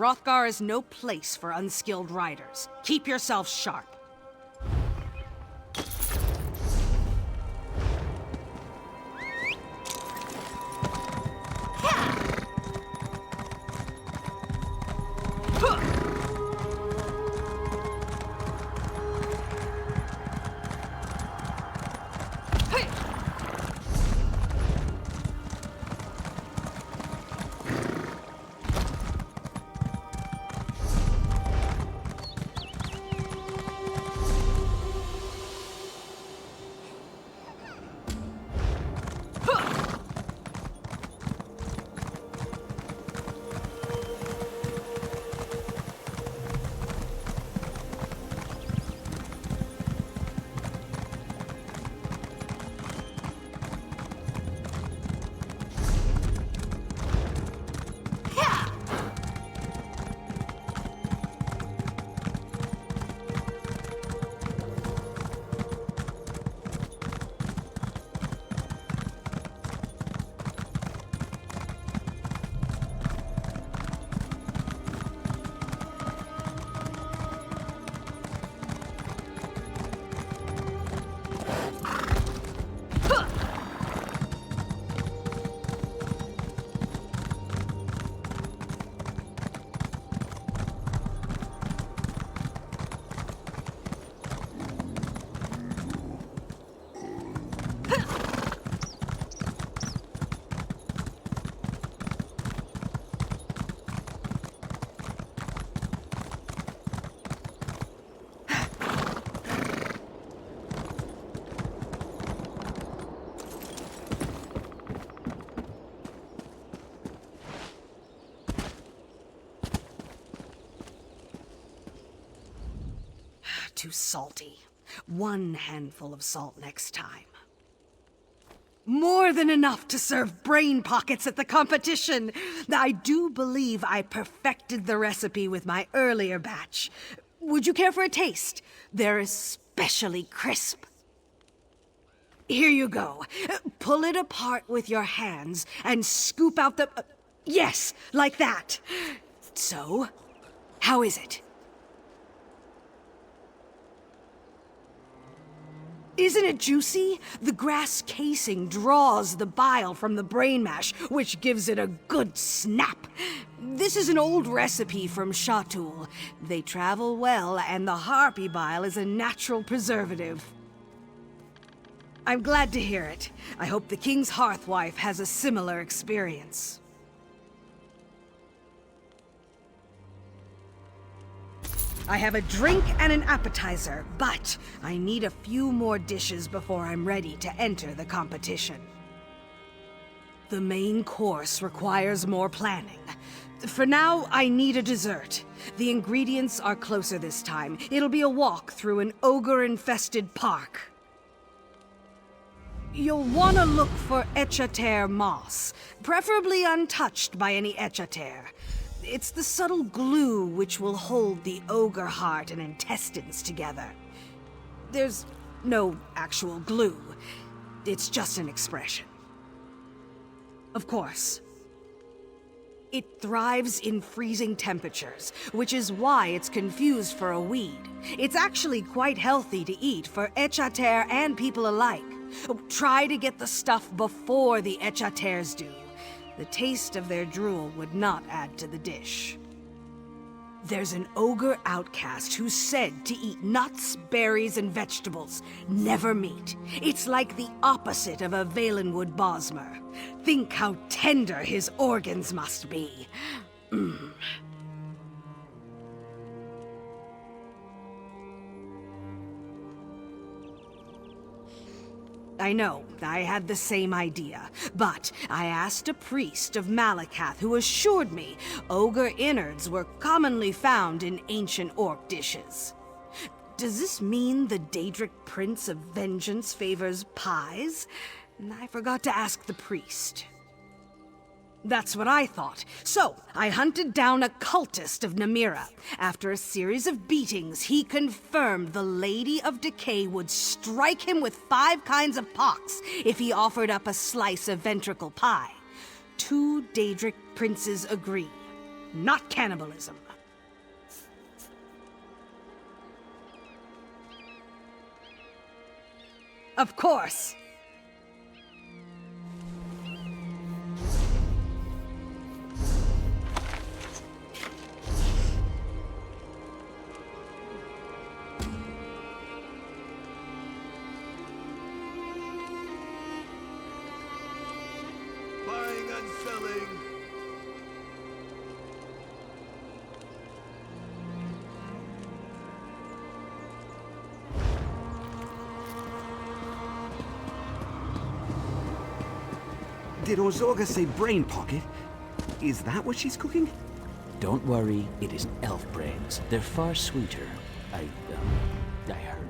Hrothgar is no place for unskilled riders. Keep yourself sharp. Too salty. One handful of salt next time. More than enough to serve brain pockets at the competition. I do believe I perfected the recipe with my earlier batch. Would you care for a taste? They're especially crisp. Here you go. Pull it apart with your hands and scoop out the... yes, like that. So, how is it? Isn't it juicy? The grass casing draws the bile from the brain mash, which gives it a good snap. This is an old recipe from Shatul. They travel well, and the harpy bile is a natural preservative. I'm glad to hear it. I hope the king's hearthwife has a similar experience. I have a drink and an appetizer, but I need a few more dishes before I'm ready to enter the competition. The main course requires more planning. For now, I need a dessert. The ingredients are closer this time. It'll be a walk through an ogre-infested park. You'll want to look for Echater moss, preferably untouched by any Echater. It's the subtle glue which will hold the ogre heart and intestines together. There's no actual glue. It's just an expression. Of course. It thrives in freezing temperatures, which is why it's confused for a weed. It's actually quite healthy to eat for Echater and people alike. Try to get the stuff before the Echaters do. The taste of their drool would not add to the dish. There's an ogre outcast who's said to eat nuts, berries, and vegetables, never meat. It's like the opposite of a Valenwood Bosmer. Think how tender his organs must be. I know, I had the same idea, but I asked a priest of Malakath who assured me ogre innards were commonly found in ancient orc dishes. Does this mean the Daedric Prince of Vengeance favors pies? I forgot to ask the priest. That's what I thought. So, I hunted down a cultist of Namira. After a series of beatings, he confirmed the Lady of Decay would strike him with 5 kinds of pox if he offered up a slice of ventricle pie. 2 Daedric princes agree. not cannibalism. Of course. Buying and selling. Did Orzoga say brain pocket? Is that what she's cooking? Don't worry, it is elf brains. They're far sweeter. I heard.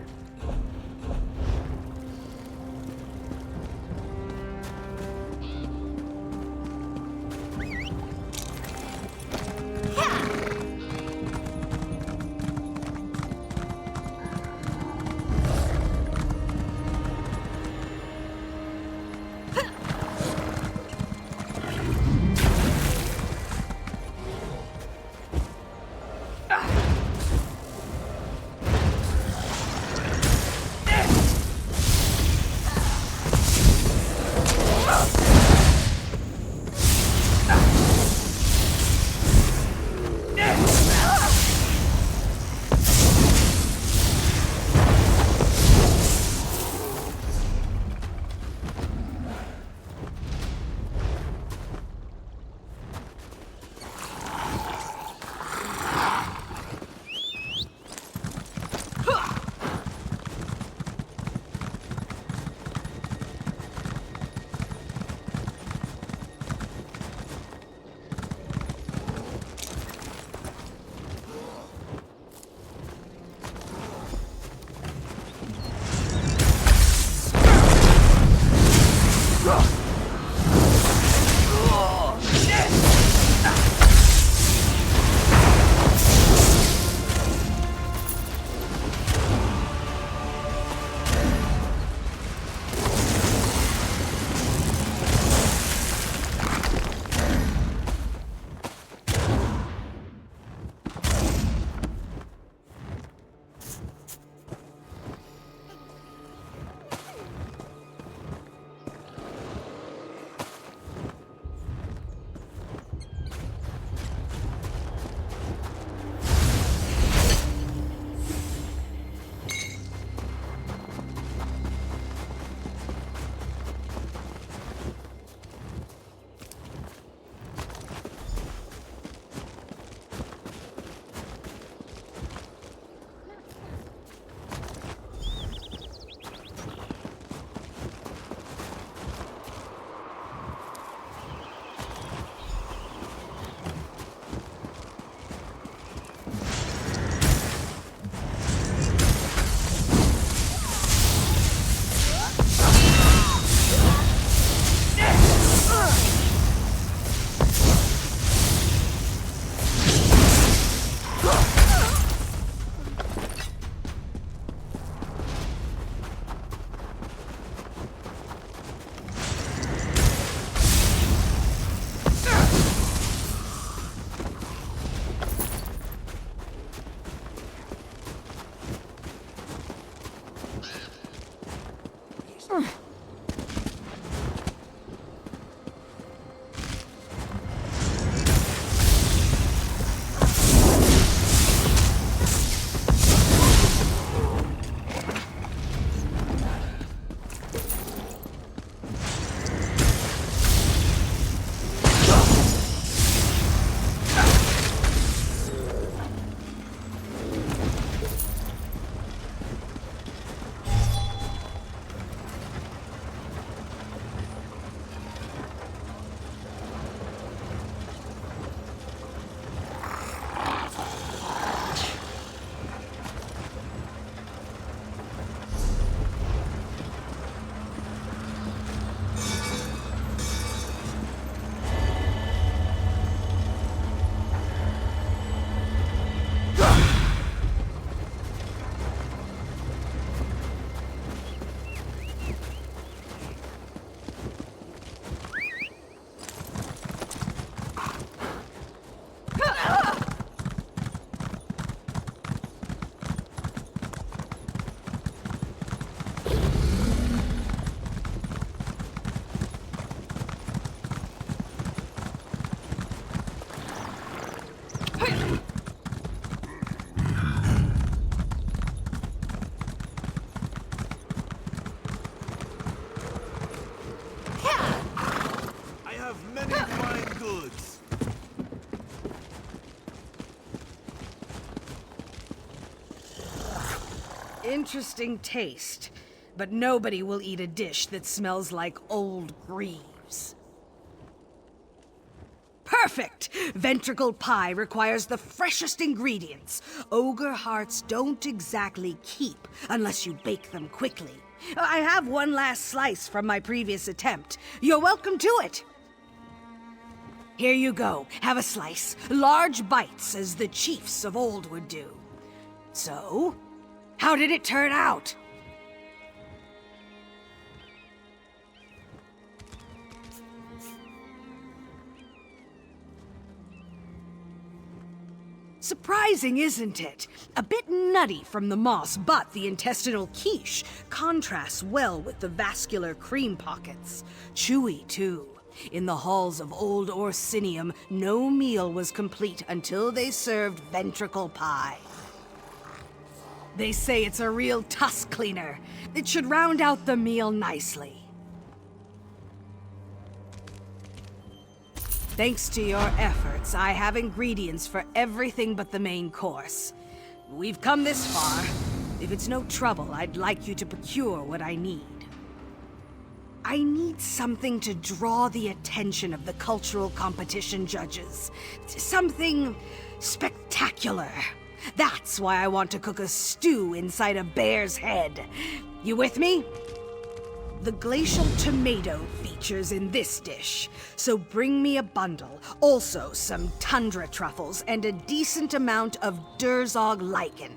Interesting taste. But nobody will eat a dish that smells like old greaves. Perfect! Ventricle pie requires the freshest ingredients. Ogre hearts don't exactly keep unless you bake them quickly. I have one last slice from my previous attempt. You're welcome to it. Here you go. Have a slice. Large bites, as the chiefs of old would do. So, how did it turn out? Surprising, isn't it? A bit nutty from the moss, but the intestinal quiche contrasts well with the vascular cream pockets. Chewy, too. In the halls of old Orsinium, no meal was complete until they served ventricle pie. They say it's a real tusk cleaner. It should round out the meal nicely. Thanks to your efforts, I have ingredients for everything but the main course. We've come this far. If it's no trouble, I'd like you to procure what I need. I need something to draw the attention of the cultural competition judges. Something spectacular. That's why I want to cook a stew inside a bear's head. You with me? The glacial tomato features in this dish, so bring me a bundle. Also, some tundra truffles and a decent amount of Durzog lichen.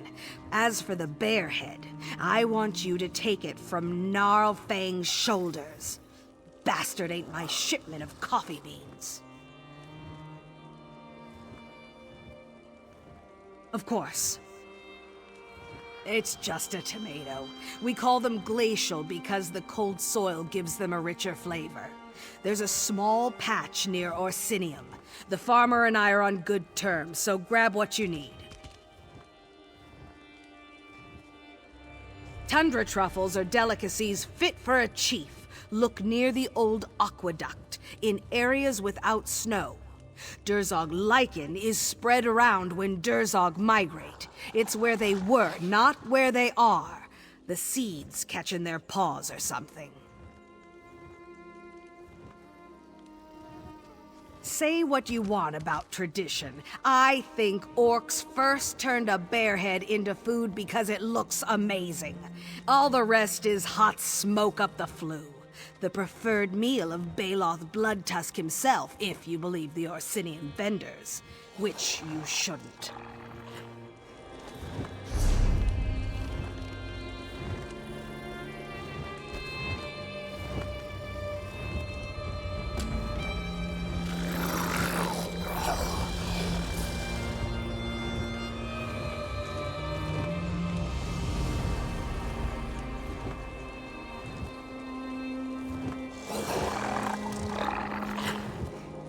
As for the bear head, I want you to take it from Gnarlfang's shoulders. Bastard ate my shipment of coffee beans. Of course. It's just a tomato. We call them glacial because the cold soil gives them a richer flavor. There's a small patch near Orsinium. The farmer and I are on good terms, so grab what you need. Tundra truffles are delicacies fit for a chief. Look near the old aqueduct, in areas without snow. Durzog lichen is spread around when Durzog migrate. It's where they were, not where they are. The seeds catch in their paws or something. Say what you want about tradition. I think orcs first turned a bear head into food because it looks amazing. All the rest is hot smoke up the flue. The preferred meal of Baloth Bloodtusk himself, if you believe the Orsinian vendors, which you shouldn't.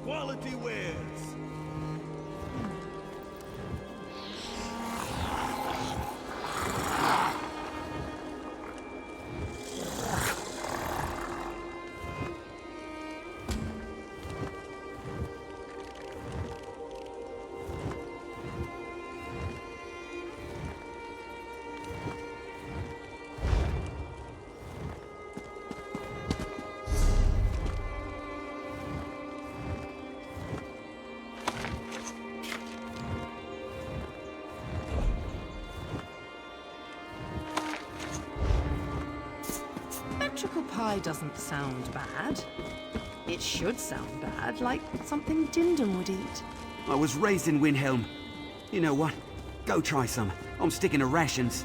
Quality wares. Ventricle pie doesn't sound bad. It should sound bad, like something Dindon would eat. I was raised in Windhelm. You know what? Go try some. I'm sticking to rations.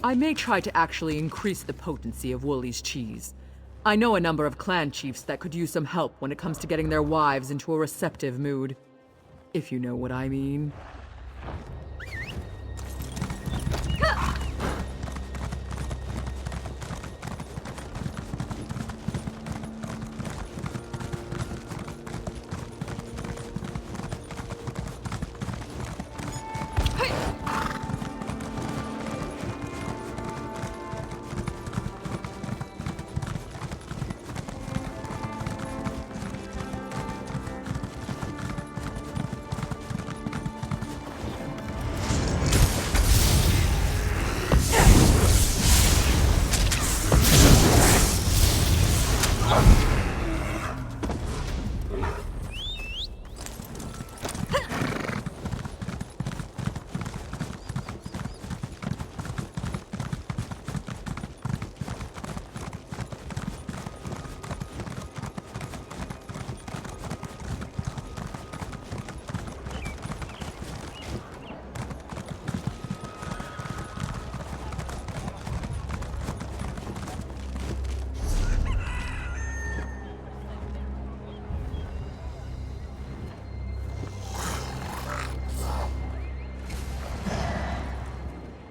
I may try to actually increase the potency of Wooly's cheese. I know a number of clan chiefs that could use some help when it comes to getting their wives into a receptive mood. If you know what I mean.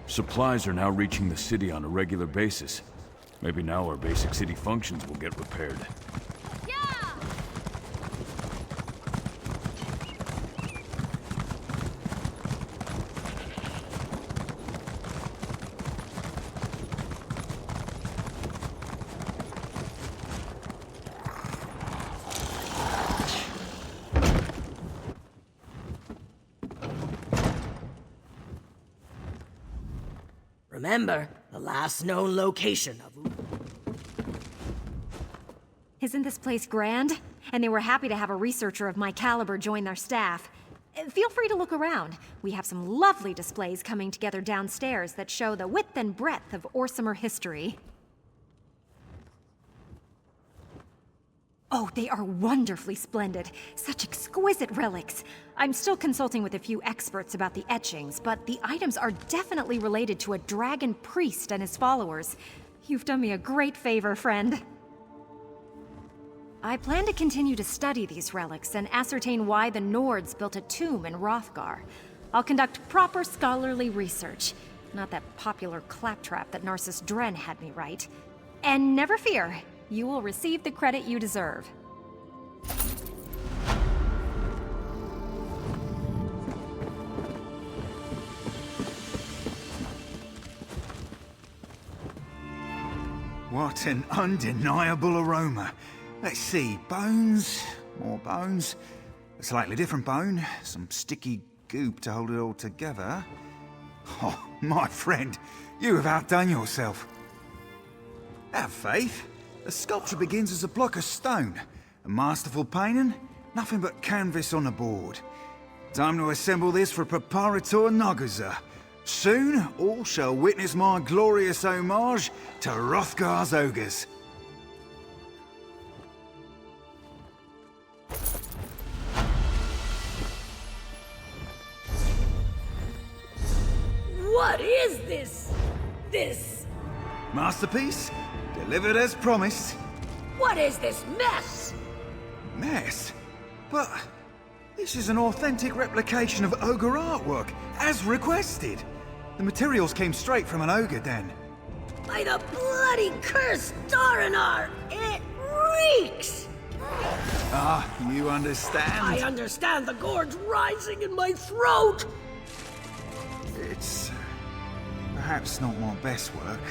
Supplies are now reaching the city on a regular basis. Maybe now our basic city functions will get repaired. Remember, the last known location of... Isn't this place grand? And they were happy to have a researcher of my caliber join their staff. Feel free to look around. We have some lovely displays coming together downstairs that show the width and breadth of Orsimer history. Oh, they are wonderfully splendid. Such exquisite relics. I'm still consulting with a few experts about the etchings, but the items are definitely related to a dragon priest and his followers. You've done me a great favor, friend. I plan to continue to study these relics and ascertain why the Nords built a tomb in Hrothgar. I'll conduct proper scholarly research, not that popular claptrap that Narcissus Dren had me write. And never fear, you will receive the credit you deserve. What an undeniable aroma. Let's see, bones, more bones, a slightly different bone, some sticky goop to hold it all together. Oh, my friend, you have outdone yourself. Have faith. The sculpture begins as a block of stone. A masterful painting, nothing but canvas on a board. Time to assemble this for Preparator Nagaza. Soon, all shall witness my glorious homage to Hrothgar's ogres. What is this? Masterpiece? Delivered as promised. What is this mess? Mess? But this is an authentic replication of ogre artwork, as requested. The materials came straight from an ogre den. By the bloody cursed Darinar! It reeks! Ah, you understand? I understand the gourd's rising in my throat! It's perhaps not my best work.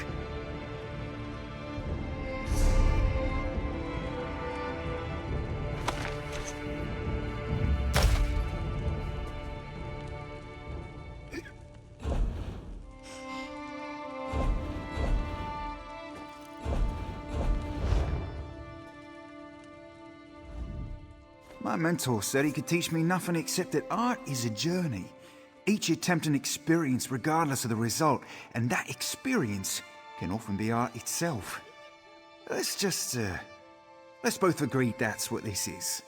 My mentor said he could teach me nothing except that art is a journey. Each attempt an experience regardless of the result, and that experience can often be art itself. Let's both agree that's what this is.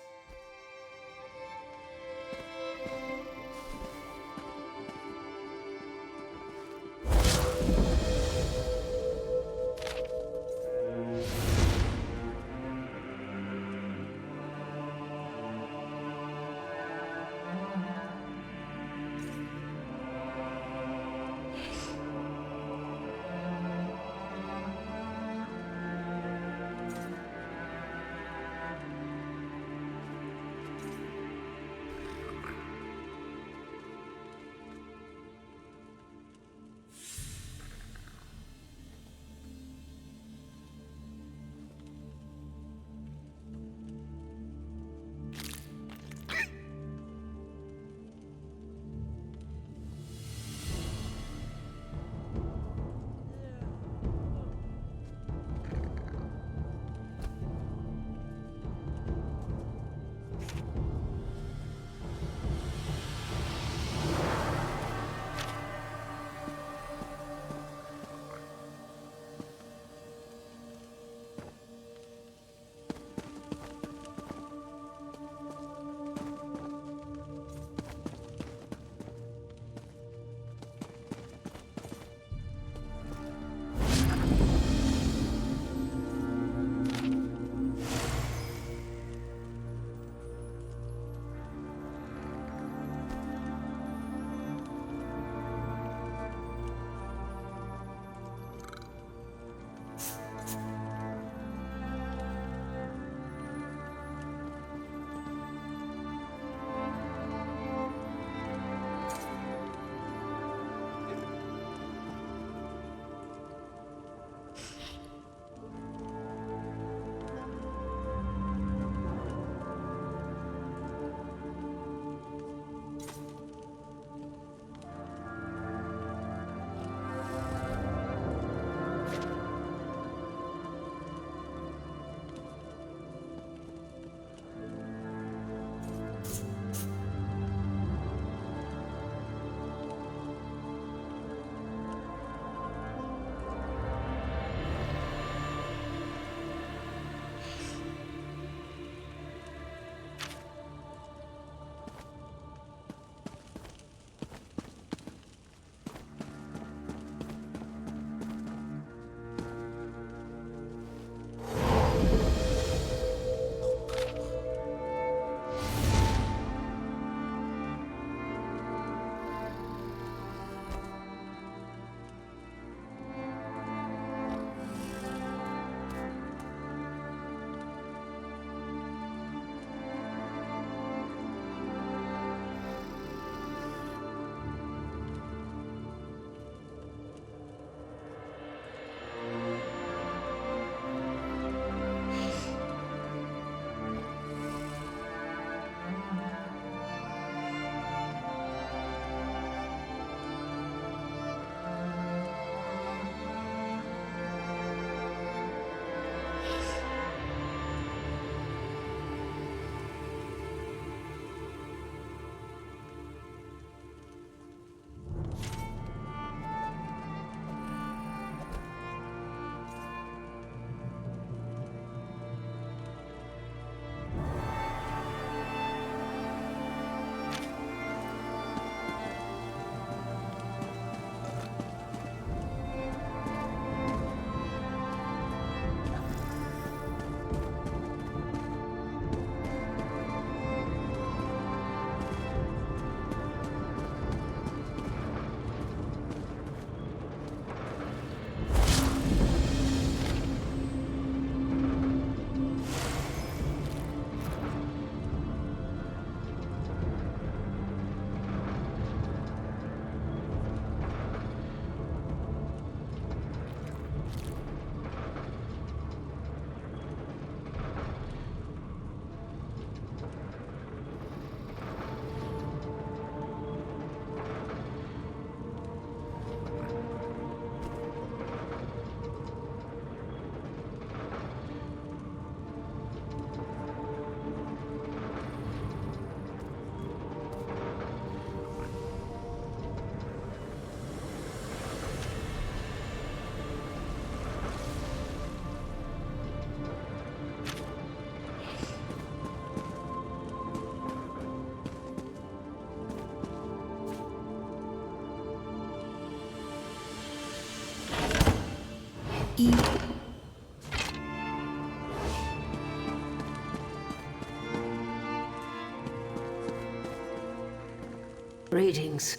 Greetings.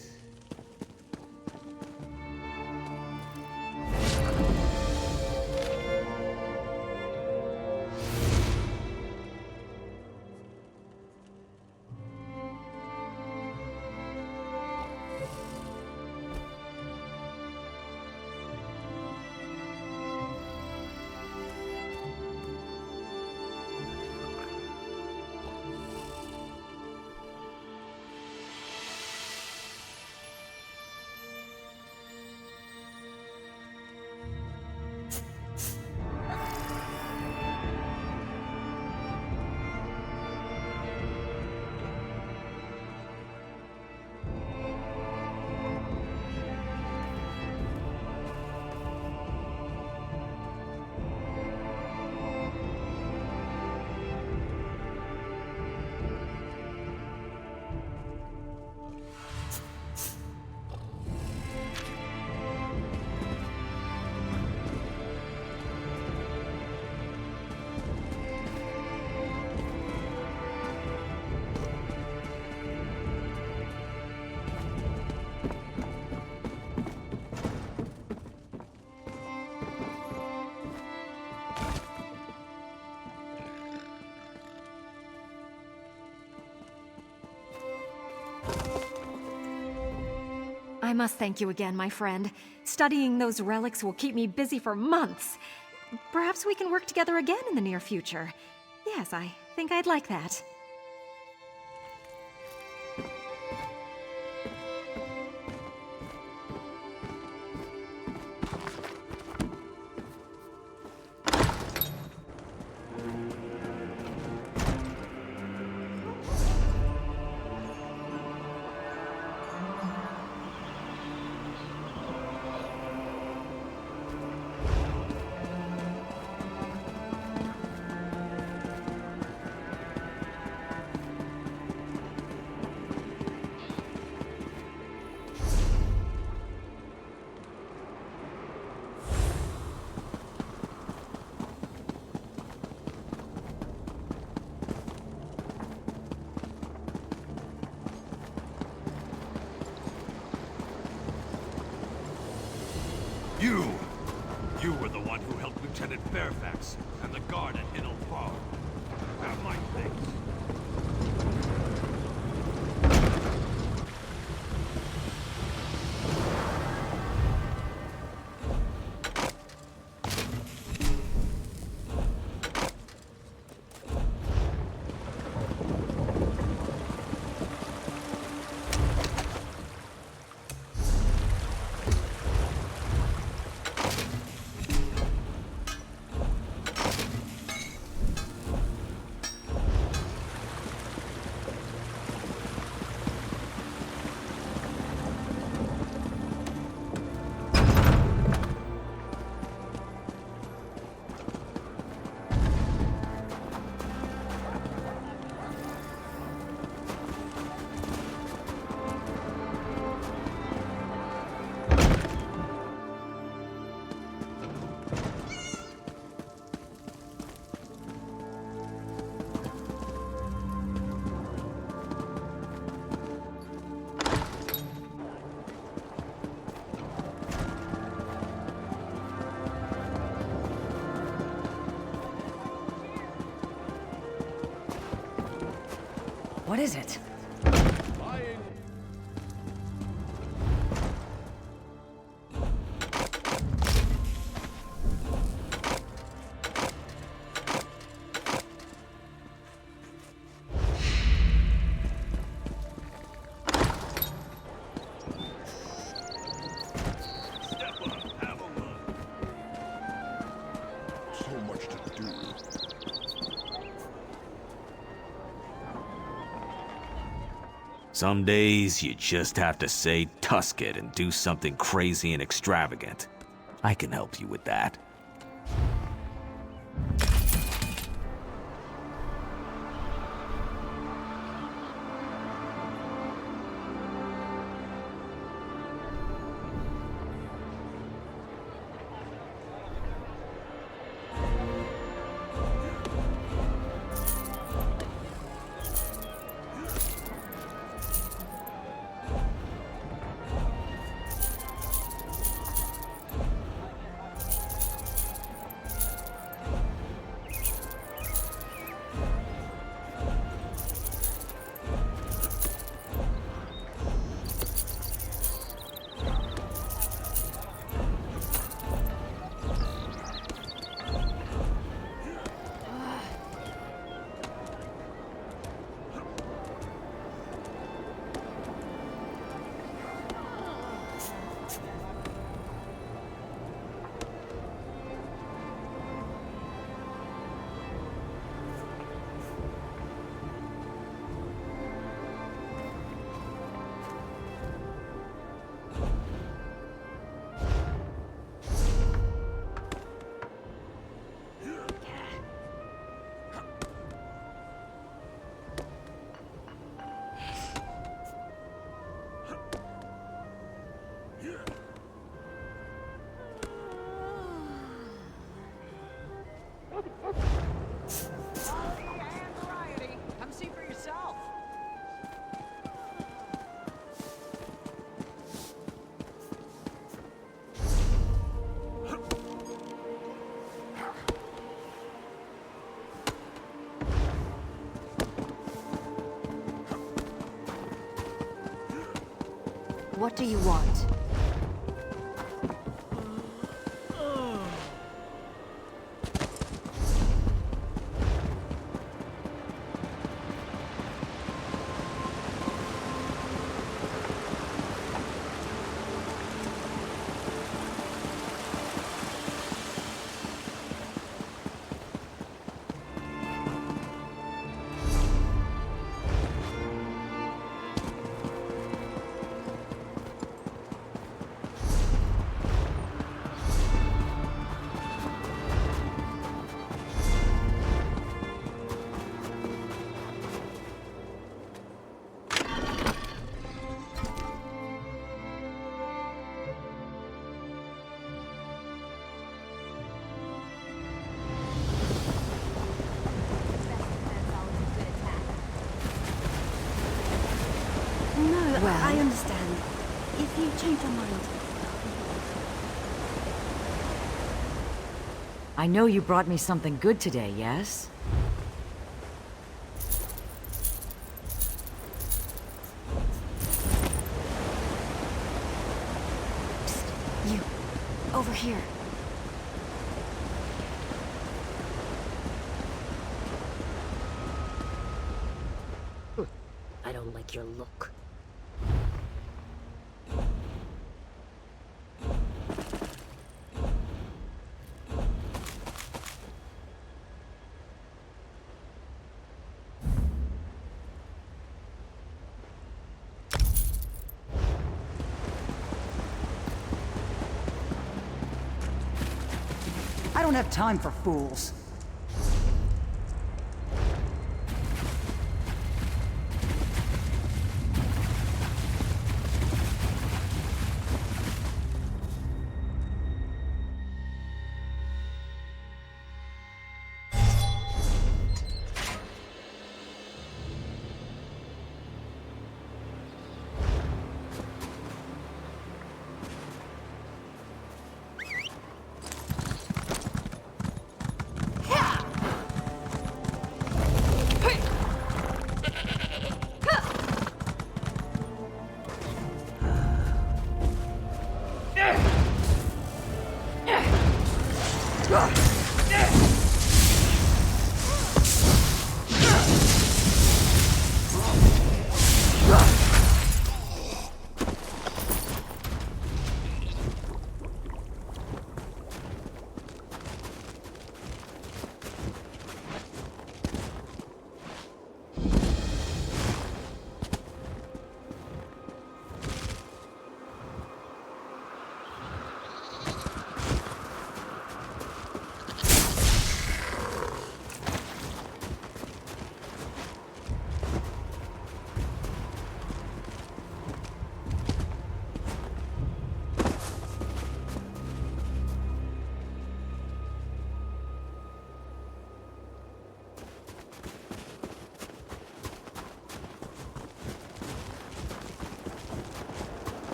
I must thank you again, my friend. Studying those relics will keep me busy for months. Perhaps we can work together again in the near future. Yes, I think I'd like that. You were the one who helped Lieutenant Fairfax and the guard at Hinnell Farm. Have my thanks. What is it? Some days, you just have to say tusk it and do something crazy and extravagant. I can help you with that. What do you want? No, I understand. If you change your mind. I know you brought me something good today, yes? Psst, you. Over here. I don't like your look. I don't have time for fools.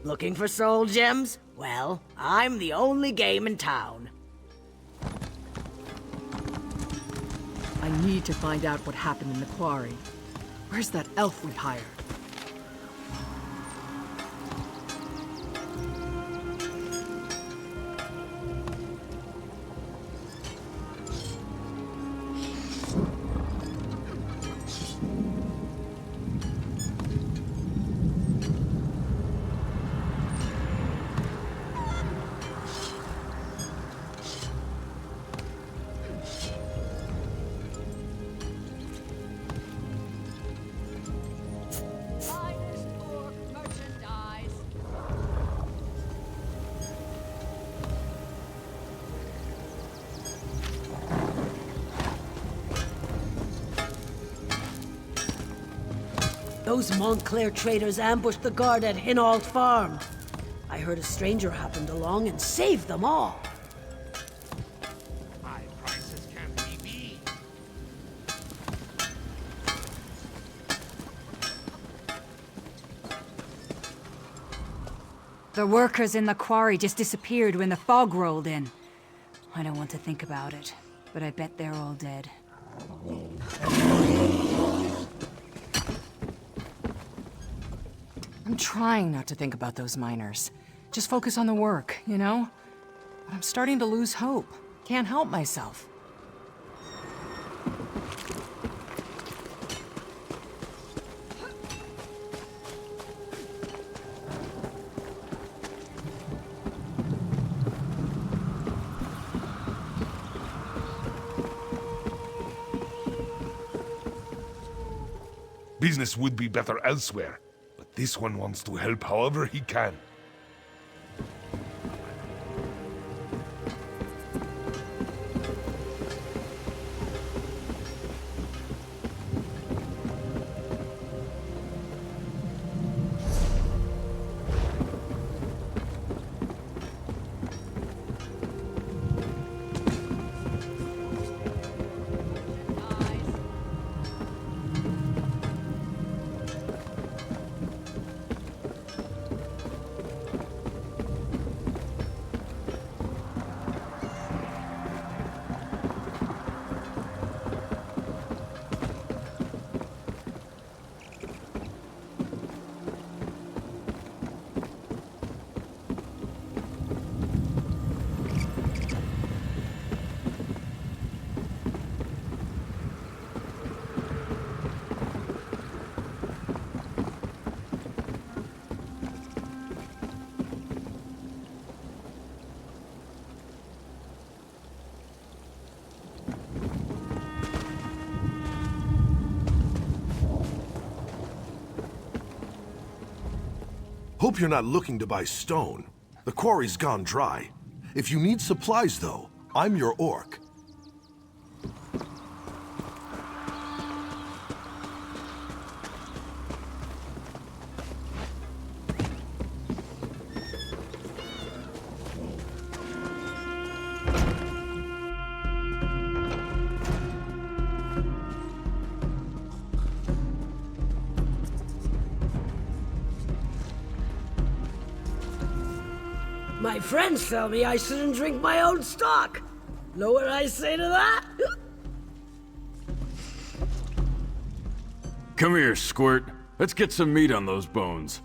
Looking for soul gems? Well, I'm the only game in town. I need to find out what happened in the quarry. Where's that elf we hired? Those Montclair traders ambushed the guard at Hinault Farm. I heard a stranger happened along and saved them all. High prices can't be beat. The workers in the quarry just disappeared when the fog rolled in. I don't want to think about it, but I bet they're all dead. I'm trying not to think about those miners. Just focus on the work, you know? But I'm starting to lose hope. Can't help myself. Business would be better elsewhere, but this one wants to help however he can. Hope you're not looking to buy stone. The quarry's gone dry. If you need supplies, though, I'm your orc. My friends tell me I shouldn't drink my own stock. Know what I say to that? Come here, Squirt. Let's get some meat on those bones.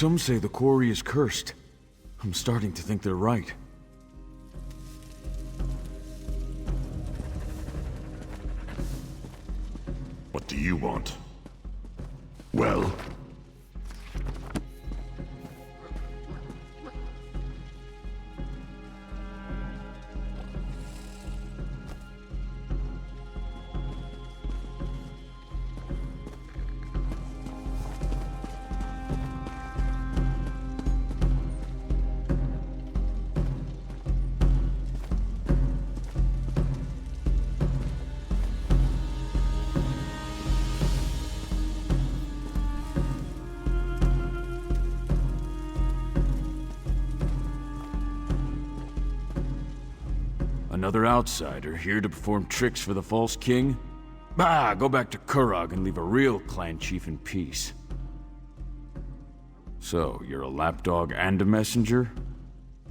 Some say the quarry is cursed. I'm starting to think they're right. What do you want? Well? Another outsider here to perform tricks for the false king? Bah, go back to Kurog and leave a real clan chief in peace. So, you're a lapdog and a messenger?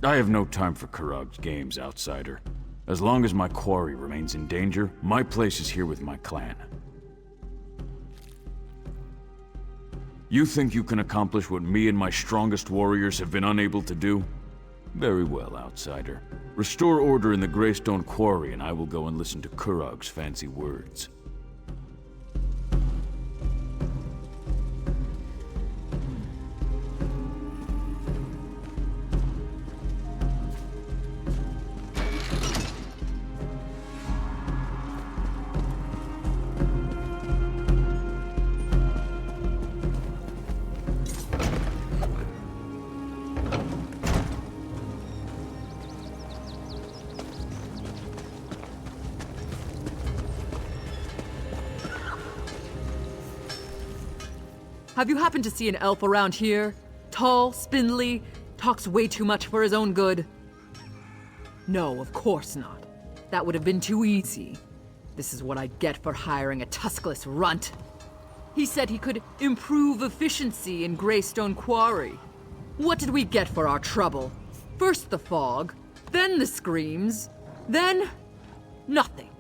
I have no time for Kurog's games, outsider. As long as my quarry remains in danger, my place is here with my clan. You think you can accomplish what me and my strongest warriors have been unable to do? Very well, outsider. Restore order in the Greystone Quarry and I will go and listen to Kurog's fancy words. Have you happened to see an elf around here? Tall, spindly, talks way too much for his own good? No, of course not. That would have been too easy. This is what I get for hiring a tuskless runt. He said he could improve efficiency in Greystone Quarry. What did we get for our trouble? First the fog, then the screams, then nothing.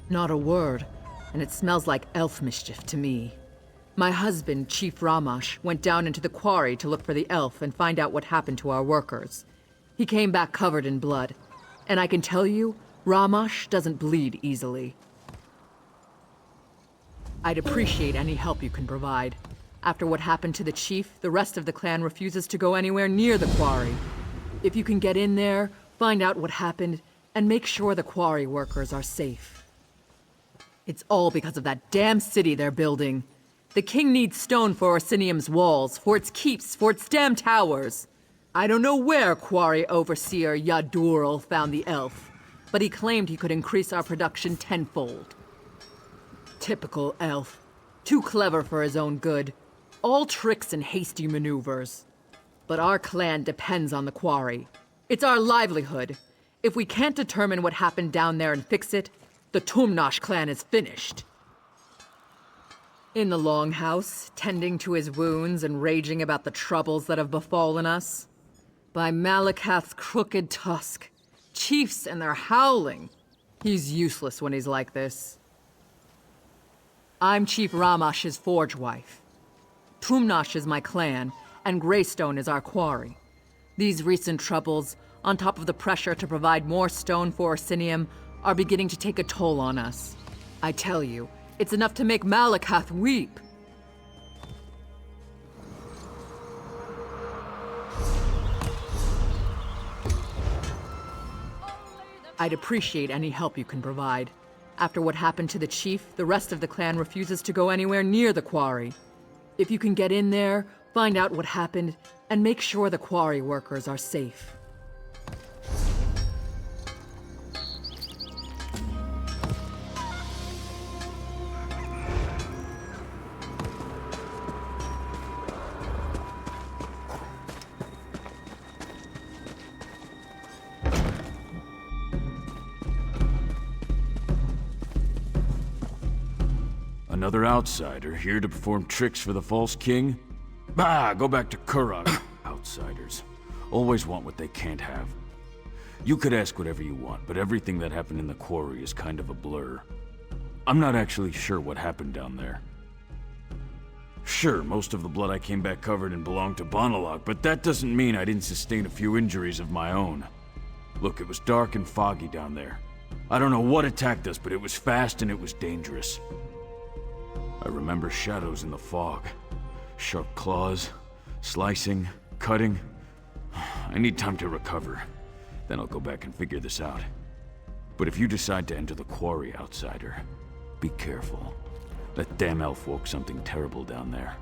Not a word. And it smells like elf mischief to me. My husband, Chief Ramash, went down into the quarry to look for the elf and find out what happened to our workers. He came back covered in blood. And I can tell you, Ramash doesn't bleed easily. I'd appreciate any help you can provide. After what happened to the chief, the rest of the clan refuses to go anywhere near the quarry. If you can get in there, find out what happened, and make sure the quarry workers are safe. It's all because of that damn city they're building. The king needs stone for Orsinium's walls, for its keeps, for its damn towers. I don't know where Quarry Overseer Yadurl found the elf, but he claimed he could increase our production tenfold. Typical elf. Too clever for his own good. All tricks and hasty maneuvers. But our clan depends on the quarry. It's our livelihood. If we can't determine what happened down there and fix it, the Tumnosh clan is finished. In the longhouse, tending to his wounds and raging about the troubles that have befallen us. By Malakath's crooked tusk. Chiefs and their howling. He's useless when he's like this. I'm Chief Ramash's forge wife. Tumnosh is my clan, and Greystone is our quarry. These recent troubles, on top of the pressure to provide more stone for Orsinium, are beginning to take a toll on us. I tell you, it's enough to make Malakath weep. I'd appreciate any help you can provide. After what happened to the chief, the rest of the clan refuses to go anywhere near the quarry. If you can get in there, find out what happened, and make sure the quarry workers are safe. Another outsider here to perform tricks for the false king? Bah, go back to Kurok. Outsiders. Always want what they can't have. You could ask whatever you want, but everything that happened in the quarry is kind of a blur. I'm not actually sure what happened down there. Sure, most of the blood I came back covered in belonged to Bonalog, but that doesn't mean I didn't sustain a few injuries of my own. Look, it was dark and foggy down there. I don't know what attacked us, but it was fast and it was dangerous. I remember shadows in the fog. Sharp claws, slicing, cutting. I need time to recover. Then I'll go back and figure this out. But if you decide to enter the quarry, outsider, be careful. That damn elf woke something terrible down there.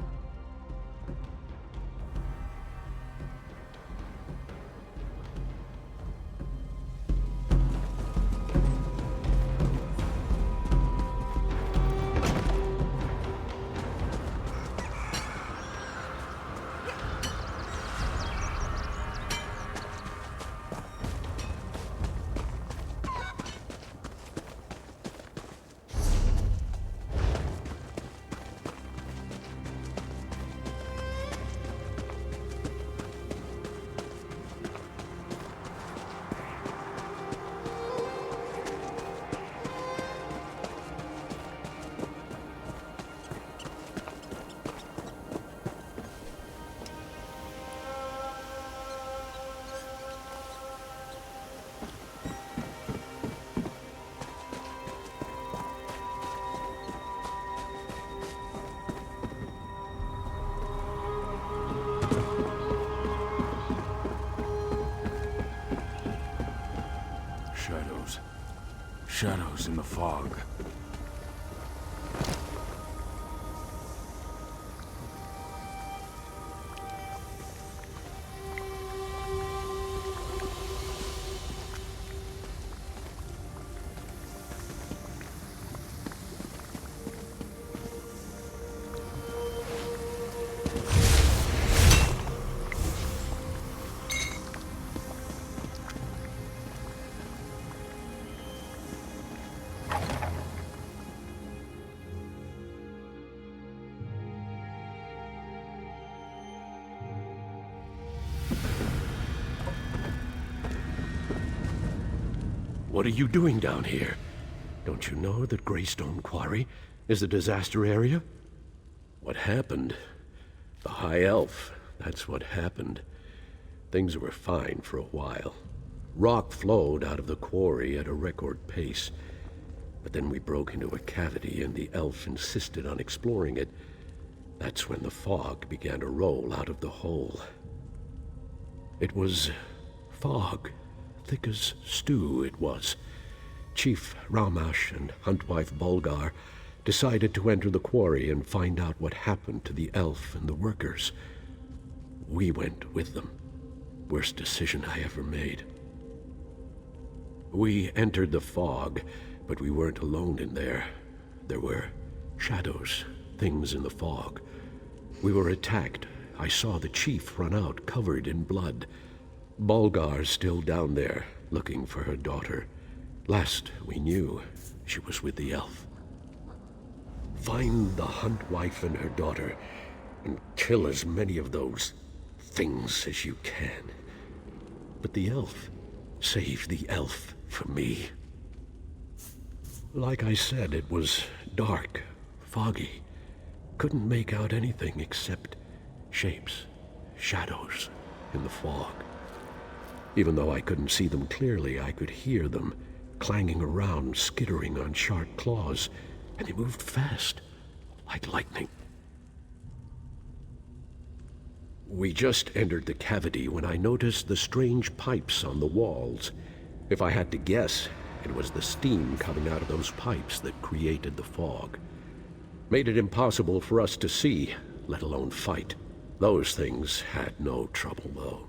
Shadows in the fog. What are you doing down here? Don't you know that Greystone Quarry is a disaster area? What happened? The High Elf, that's what happened. Things were fine for a while. Rock flowed out of the quarry at a record pace. But then we broke into a cavity and the elf insisted on exploring it. That's when the fog began to roll out of the hole. It was fog. Thick as stew it was. Chief Ramash and Huntwife Bulgar decided to enter the quarry and find out what happened to the elf and the workers. We went with them. Worst decision I ever made. We entered the fog, but we weren't alone in there. There were Shadows, things in the fog. We were attacked. I saw the chief run out, covered in blood. Bulgar's still down there, looking for her daughter. Last we knew, she was with the elf. Find the Hunt wife and her daughter, and kill as many of those things as you can. But the elf, save the elf for me. Like I said, it was dark, foggy. Couldn't make out anything except shapes, shadows in the fog. Even though I couldn't see them clearly, I could hear them clanging around, skittering on sharp claws, and they moved fast, like lightning. We just entered the cavity when I noticed the strange pipes on the walls. If I had to guess, it was the steam coming out of those pipes that created the fog. Made it impossible for us to see, let alone fight. Those things had no trouble, though.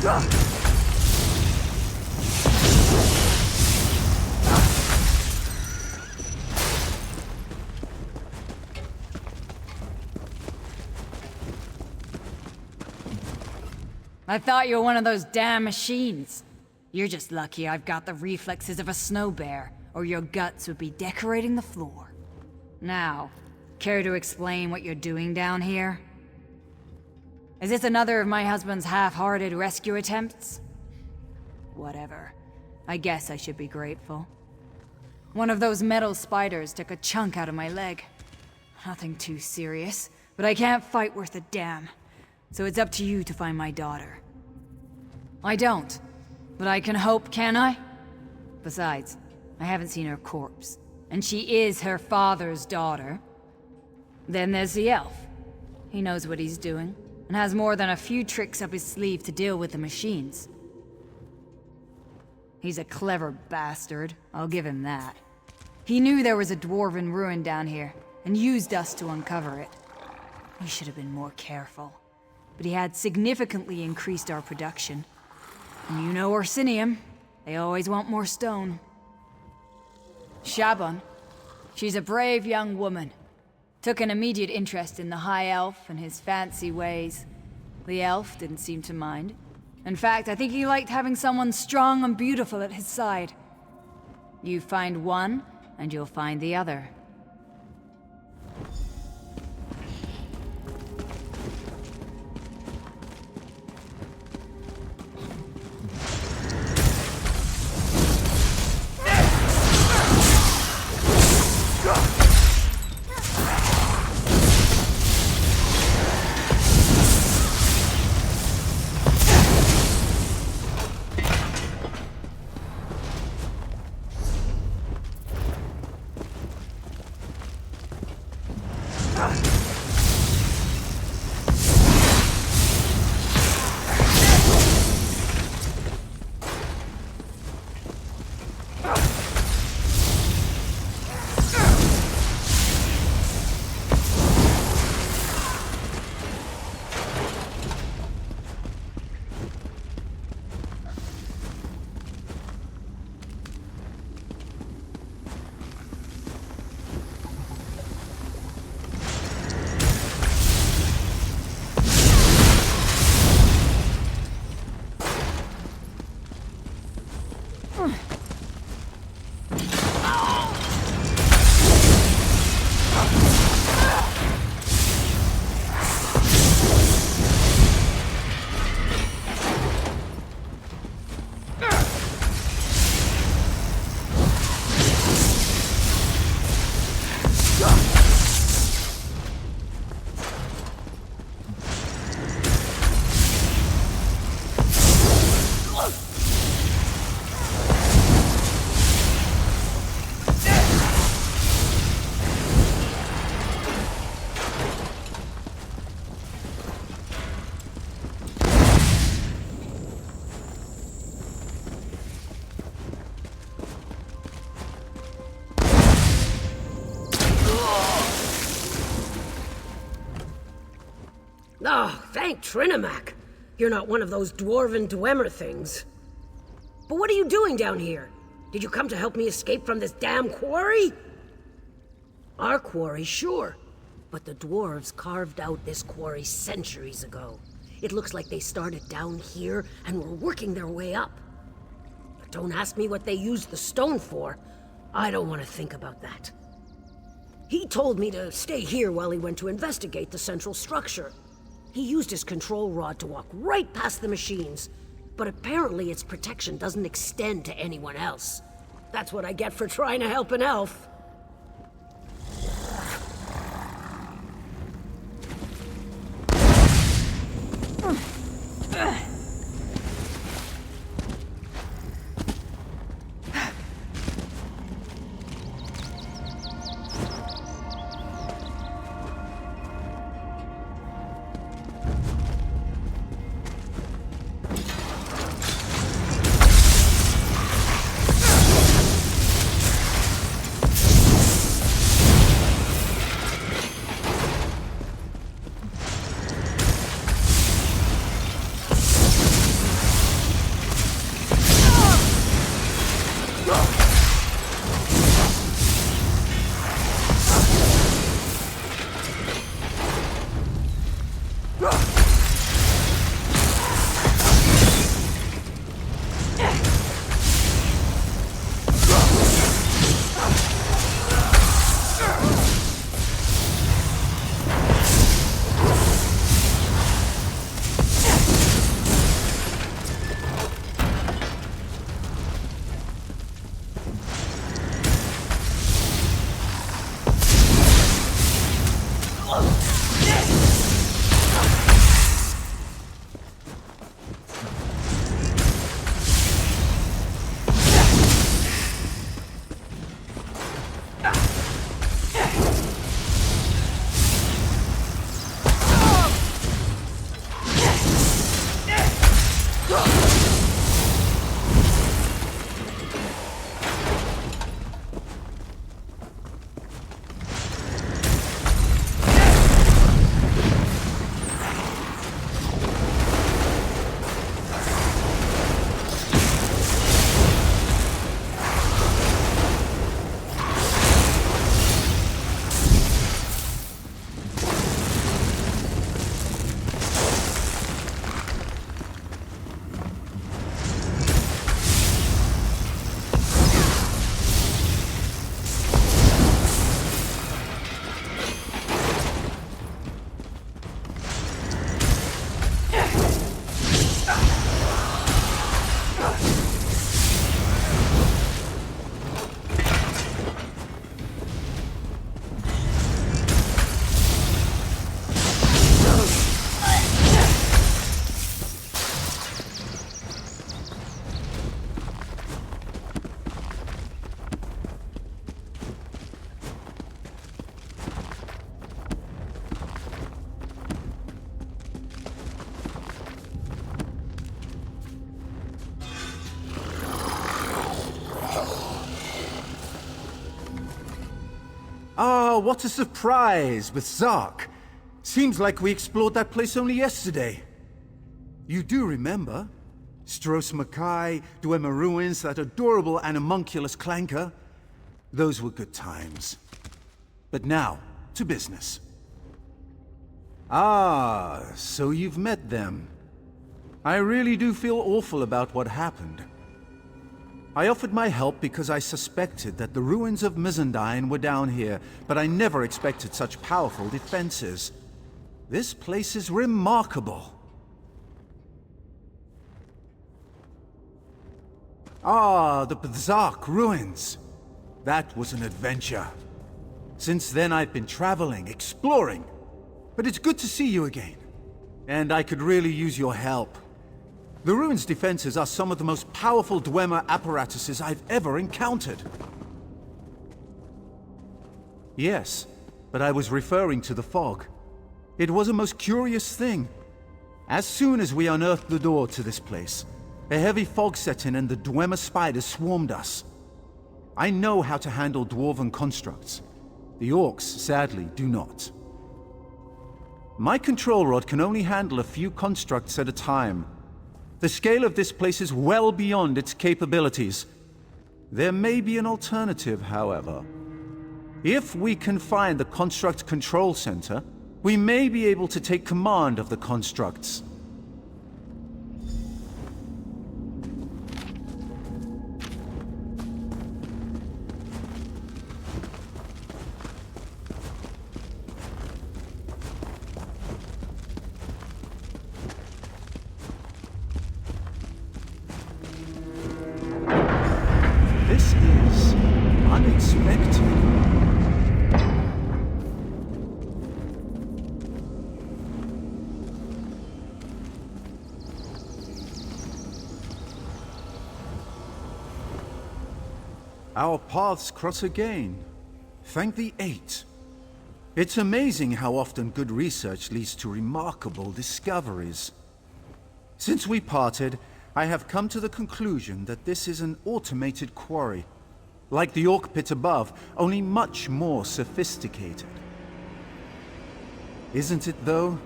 I thought you were one of those damn machines. You're just lucky I've got the reflexes of a snow bear, or your guts would be decorating the floor. Now, care to explain what you're doing down here? Is this another of my husband's half-hearted rescue attempts? Whatever. I guess I should be grateful. One of those metal spiders took a chunk out of my leg. Nothing too serious, but I can't fight worth a damn. So it's up to you to find my daughter. I don't, but I can hope, can I? Besides, I haven't seen her corpse, and she is her father's daughter. Then there's the elf. He knows what he's doing, and has more than a few tricks up his sleeve to deal with the machines. He's a clever bastard, I'll give him that. He knew there was a dwarven ruin down here, and used us to uncover it. We should have been more careful. But he had significantly increased our production. And you know Orsinium, they always want more stone. Shaban, she's a brave young woman. Took an immediate interest in the High Elf and his fancy ways. The elf didn't seem to mind. In fact, I think he liked having someone strong and beautiful at his side. You find one, and you'll find the other. Oh, thank Trinimac. You're not one of those dwarven dwemer things. But what are you doing down here? Did you come to help me escape from this damn quarry? Our quarry, sure. But the dwarves carved out this quarry centuries ago. It looks like they started down here and were working their way up. But don't ask me what they used the stone for. I don't want to think about that. He told me to stay here while he went to investigate the central structure. He used his control rod to walk right past the machines, but apparently its protection doesn't extend to anyone else. That's what I get for trying to help an elf. Ah, what a surprise with Zark. Seems like we explored that place only yesterday. You do remember? Stros Mackay, Dwemer Ruins, that adorable animunculus clanker. Those were good times. But now, to business. Ah, so you've met them. I really do feel awful about what happened. I offered my help because I suspected that the ruins of Mizandine were down here, but I never expected such powerful defenses. This place is remarkable. Ah, the Zark ruins. That was an adventure. Since then I've been traveling, exploring. But it's good to see you again. And I could really use your help. The ruins' defenses are some of the most powerful Dwemer apparatuses I've ever encountered. Yes, but I was referring to the fog. It was a most curious thing. As soon as we unearthed the door to this place, a heavy fog set in and the Dwemer spiders swarmed us. I know how to handle dwarven constructs. The orcs, sadly, do not. My control rod can only handle a few constructs at a time. The scale of this place is well beyond its capabilities. There may be an alternative, however. If we can find the Construct Control Center, we may be able to take command of the constructs. This is unexpected. Our paths cross again. Thank the Eight. It's amazing how often good research leads to remarkable discoveries. Since we parted, I have come to the conclusion that this is an automated quarry. Like the Orc Pit above, only much more sophisticated. Isn't it, though?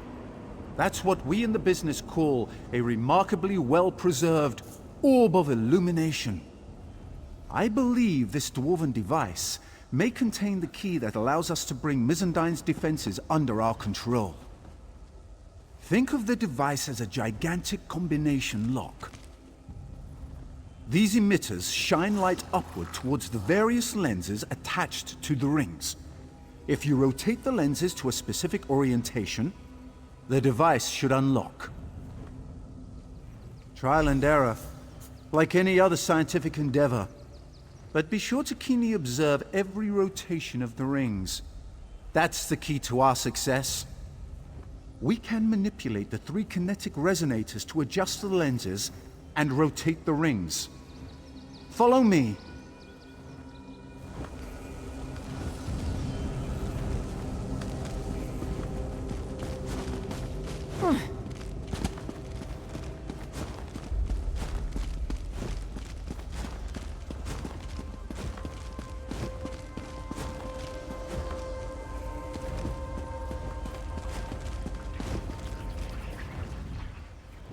That's what we in the business call a remarkably well-preserved orb of illumination. I believe this dwarven device may contain the key that allows us to bring Mizandine's defenses under our control. Think of the device as a gigantic combination lock. These emitters shine light upward towards the various lenses attached to the rings. If you rotate the lenses to a specific orientation, the device should unlock. Trial and error, like any other scientific endeavor. But be sure to keenly observe every rotation of the rings. That's the key to our success. We can manipulate the 3 kinetic resonators to adjust the lenses and rotate the rings. Follow me.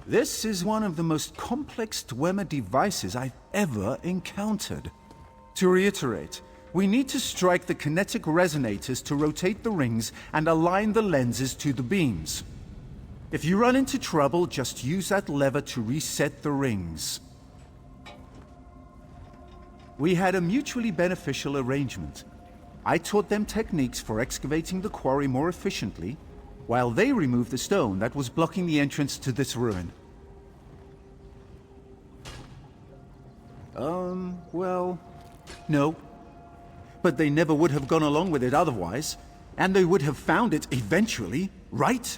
This is one of the most complex Dwemer devices I've ever encountered. To reiterate, we need to strike the kinetic resonators to rotate the rings and align the lenses to the beams. If you run into trouble, just use that lever to reset the rings. We had a mutually beneficial arrangement. I taught them techniques for excavating the quarry more efficiently, while they removed the stone that was blocking the entrance to this ruin. Well, no. But they never would have gone along with it otherwise, and they would have found it eventually, right?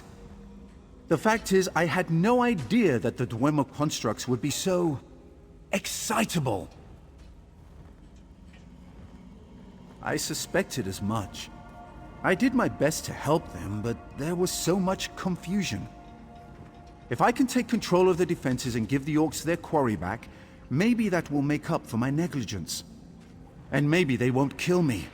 The fact is, I had no idea that the Dwemer constructs would be so excitable. I suspected as much. I did my best to help them, but there was so much confusion. If I can take control of the defenses and give the orcs their quarry back, maybe that will make up for my negligence. And maybe they won't kill me.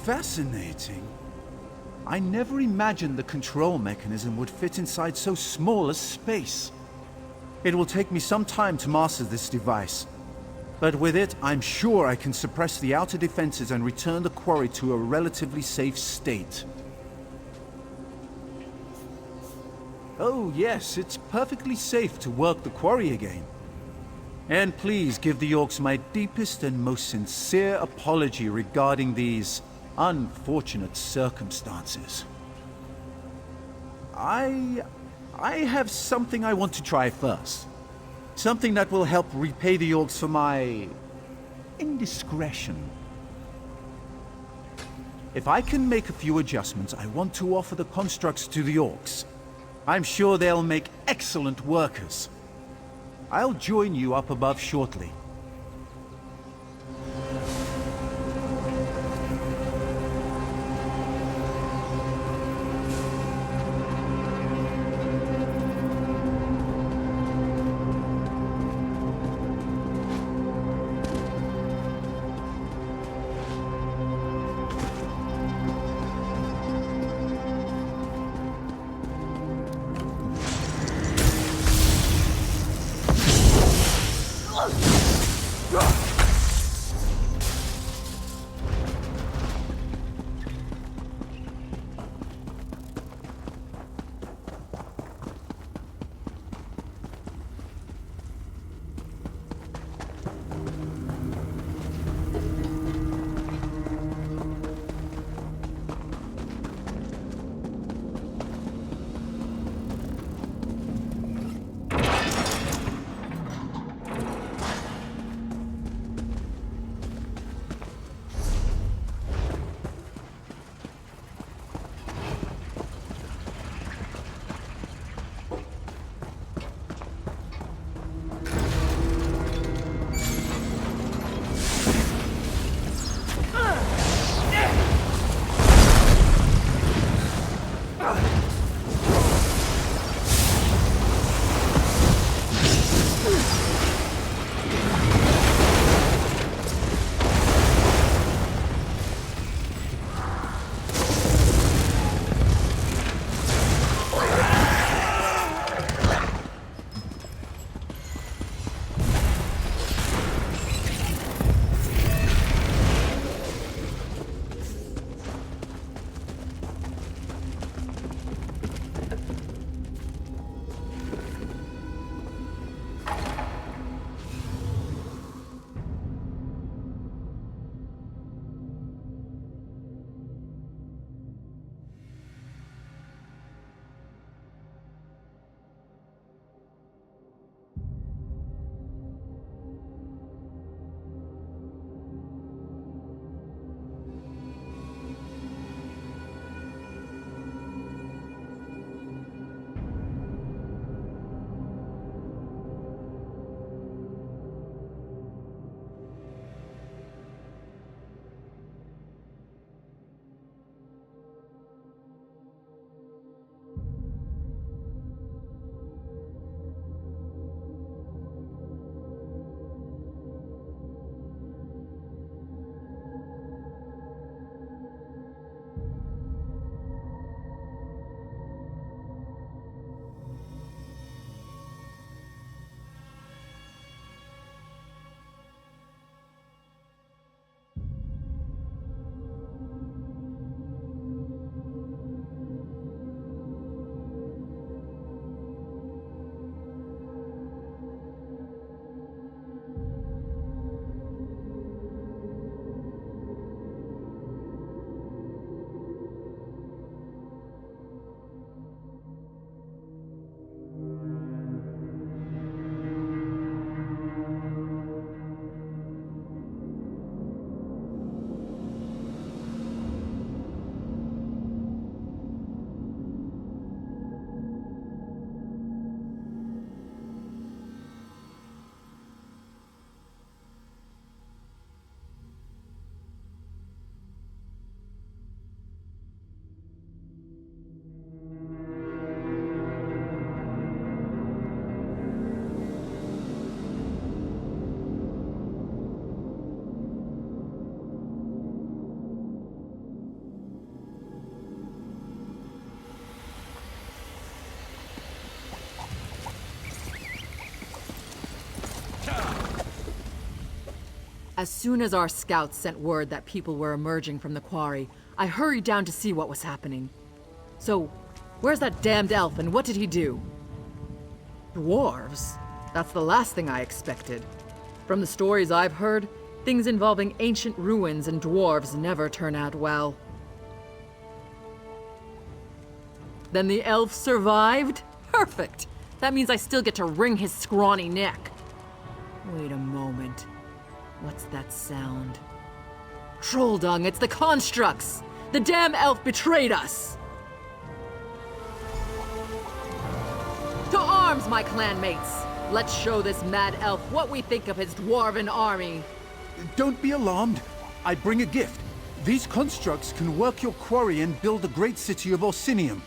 Fascinating. I never imagined the control mechanism would fit inside so small a space. It will take me some time to master this device. But with it, I'm sure I can suppress the outer defenses and return the quarry to a relatively safe state. Oh yes, it's perfectly safe to work the quarry again. And please give the Orcs my deepest and most sincere apology regarding these unfortunate circumstances. I have something I want to try first. Something that will help repay the Orcs for my indiscretion. If I can make a few adjustments, I want to offer the constructs to the Orcs. I'm sure they'll make excellent workers. I'll join you up above shortly. As soon as our scouts sent word that people were emerging from the quarry, I hurried down to see what was happening. So, where's that damned elf and what did he do? Dwarves? That's the last thing I expected. From the stories I've heard, things involving ancient ruins and dwarves never turn out well. Then the elf survived? Perfect! That means I still get to wring his scrawny neck. Wait a moment. What's that sound? Troll dung, it's the constructs! The damn elf betrayed us! To arms, my clanmates! Let's show this mad elf what we think of his dwarven army. Don't be alarmed. I bring a gift. These constructs can work your quarry and build the great city of Orsinium.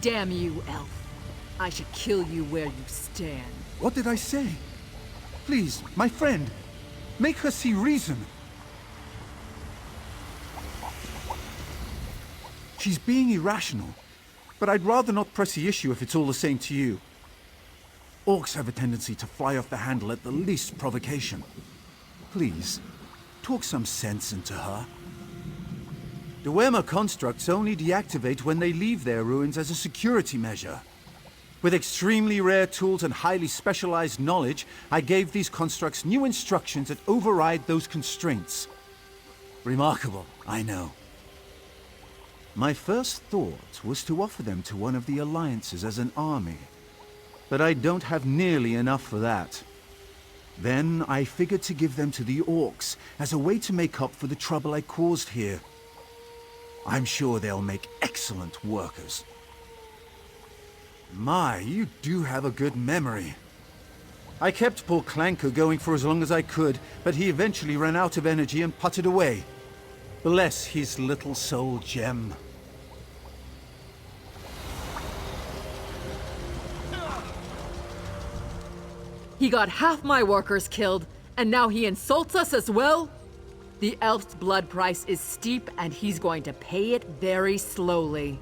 Damn you, elf. I should kill you where you stand. What did I say? Please, my friend, make her see reason. She's being irrational, but I'd rather not press the issue if it's all the same to you. Orcs have a tendency to fly off the handle at the least provocation. Please, talk some sense into her. Dwemer constructs only deactivate when they leave their ruins as a security measure. With extremely rare tools and highly specialized knowledge, I gave these constructs new instructions that override those constraints. Remarkable, I know. My first thought was to offer them to one of the alliances as an army, but I don't have nearly enough for that. Then I figured to give them to the orcs as a way to make up for the trouble I caused here. I'm sure they'll make excellent workers. My, you do have a good memory. I kept poor Clanker going for as long as I could, but he eventually ran out of energy and puttered away. Bless his little soul gem. He got half my workers killed, and now he insults us as well? The elf's blood price is steep, and he's going to pay it very slowly.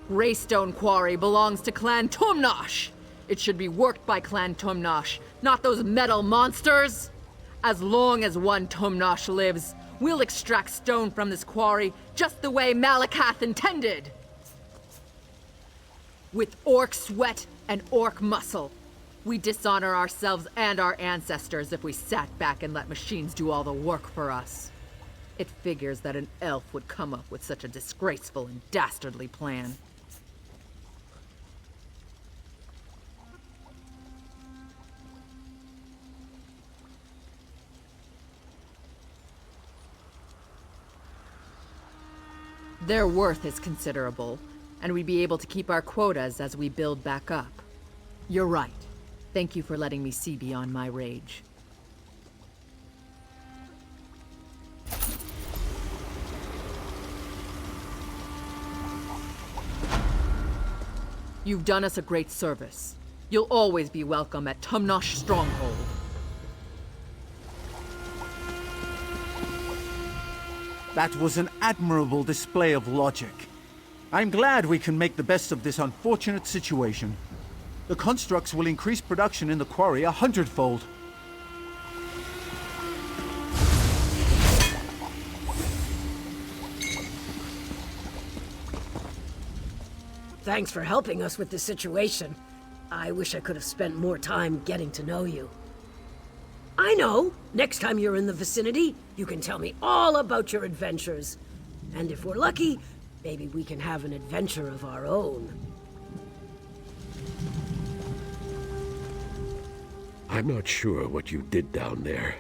Greystone Quarry belongs to Clan Tumnosh. It should be worked by Clan Tumnosh, not those metal monsters. As long as one Tumnosh lives, we'll extract stone from this quarry just the way Malakath intended. With orc sweat and orc muscle. We dishonor ourselves and our ancestors if we sat back and let machines do all the work for us. It figures that an elf would come up with such a disgraceful and dastardly plan. Their worth is considerable, and we'd be able to keep our quotas as we build back up. You're right. Thank you for letting me see beyond my rage. You've done us a great service. You'll always be welcome at Tumnosh Stronghold. That was an admirable display of logic. I'm glad we can make the best of this unfortunate situation. The constructs will increase production in the quarry 100-fold. Thanks for helping us with this situation. I wish I could have spent more time getting to know you. I know! Next time you're in the vicinity, you can tell me all about your adventures. And if we're lucky, maybe we can have an adventure of our own. I'm not sure what you did down there,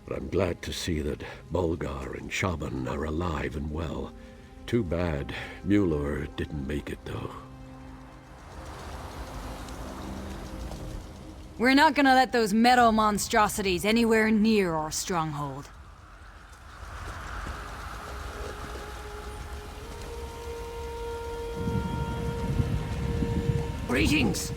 but I'm glad to see that Bulgar and Shaban are alive and well. Too bad Mueller didn't make it, though. We're not gonna let those metal monstrosities anywhere near our stronghold. Greetings!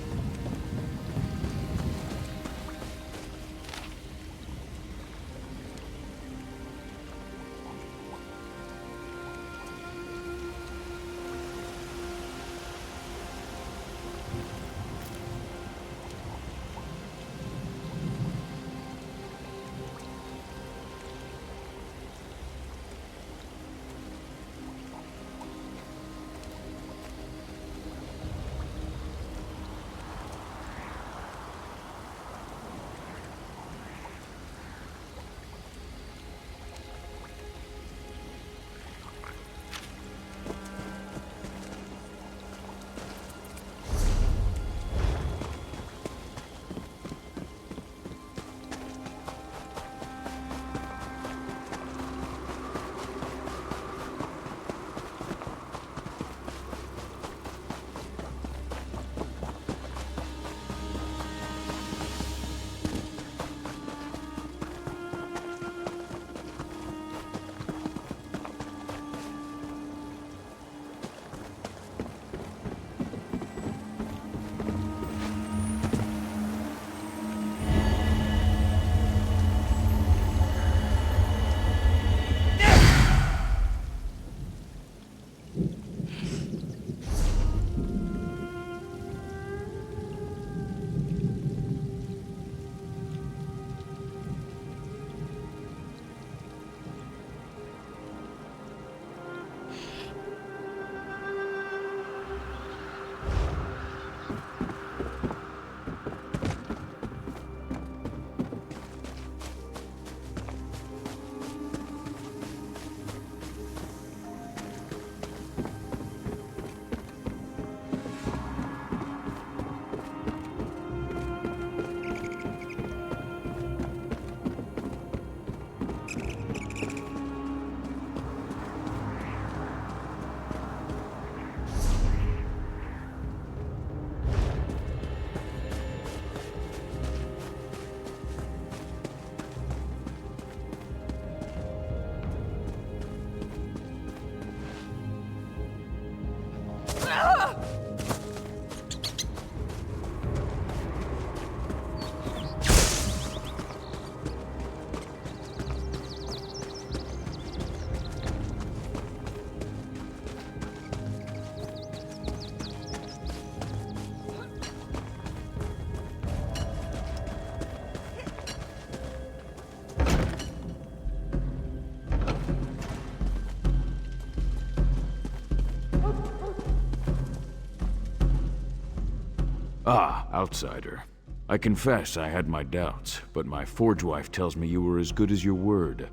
Ah, outsider. I confess I had my doubts, but my forge wife tells me you were as good as your word.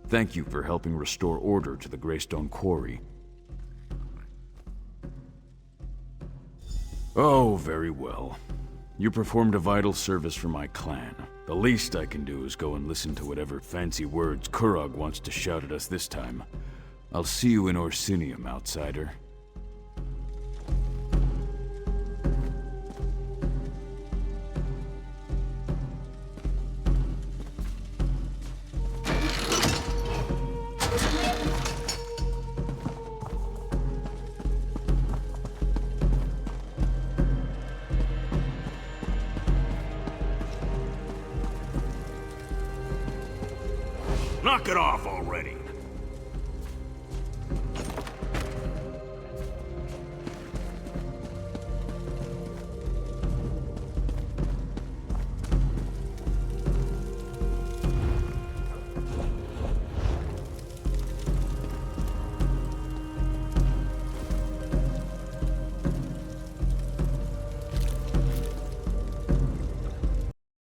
Thank you for helping restore order to the Greystone Quarry. Oh, very well. You performed a vital service for my clan. The least I can do is go and listen to whatever fancy words Kurog wants to shout at us this time. I'll see you in Orsinium, outsider. Knock it off,